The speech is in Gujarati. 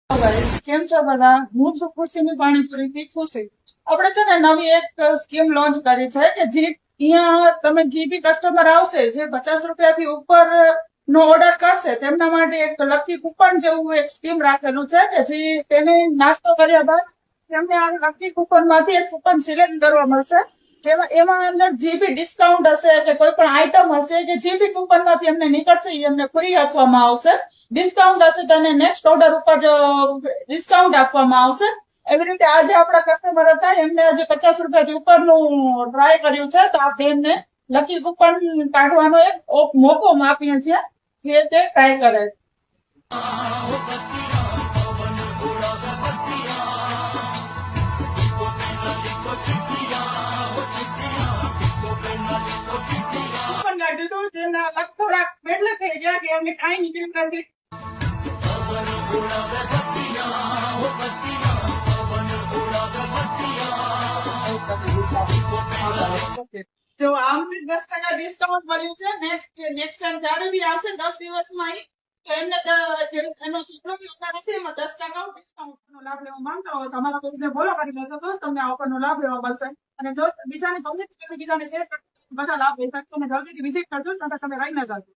ગાઈસ કેમ છો બધા? હું છું ખુશીની પાણીપુરીથી ખુશી. આપણે છે ને નવી એક સ્કીમ લોન્ચ કરી છે કે જે અહીંયા તમે જે બી કસ્ટમર આવશે જે 50 રૂપિયાથી ઉપર નો ઓર્ડર કરશે તેમના માટે એક લકી કૂપન જેવું એક સ્કીમ રાખેલું છે કે જે તેને નાસ્તો કર્યા બાદ તેમને આ લકી કૂપન માંથી એક કૂપન સિલેક્ટ કરવા મળશે. જેમાં એમાં અંદર જે બી ડિસ્કાઉન્ટ હશે કે કોઈ પણ આઈટમ હશે કે જે બી કૂપન માંથી એમને નીકળશે એ એમને ફ્રી આપવામાં આવશે. ડિસ્કાઉન્ટ હશે તેને નેક્સ્ટ ઓર્ડર ઉપર ડિસ્કાઉન્ટ આપવામાં આવશે. એવી રીતે આજે આપણા કસ્ટમર હતા એમને આજે 50 રૂપિયાથી ઉપરનું ટ્રાય કર્યું છે તો આ બેનને લકી કૂપન કાઢવાનો એક મોકો આપીએ છીએ કે તે ટ્રાય કરે. કૂપન કાઢ્યું હતું તેના લક થોડાક એટલે થઈ ગયા કે એમને કાંઈ નીકળ્યું નથી. તો આમથી 10% ડિસ્કાઉન્ટ મળ્યું છે. નેક્સ્ટ ટાઈમ જ્યારે બી આવશે 10 દિવસમાં તો એમને એનો જેટલો બી ઓફર હશે એમાં 10% ડિસ્કાઉન્ટનો લાભ લેવા માંગતા હોય તો અમારા પેજને ફોલો કરી લેજો તો તમને આ ઓફરનો લાભ લેવા મળશે. અને જો બીજાને જલ્દીથી બીજાને શેર કરજો બધા લાભ લઈ શકશો અને જલ્દીથી વિઝિટ કરજો તો તમે રહી ન કરજો.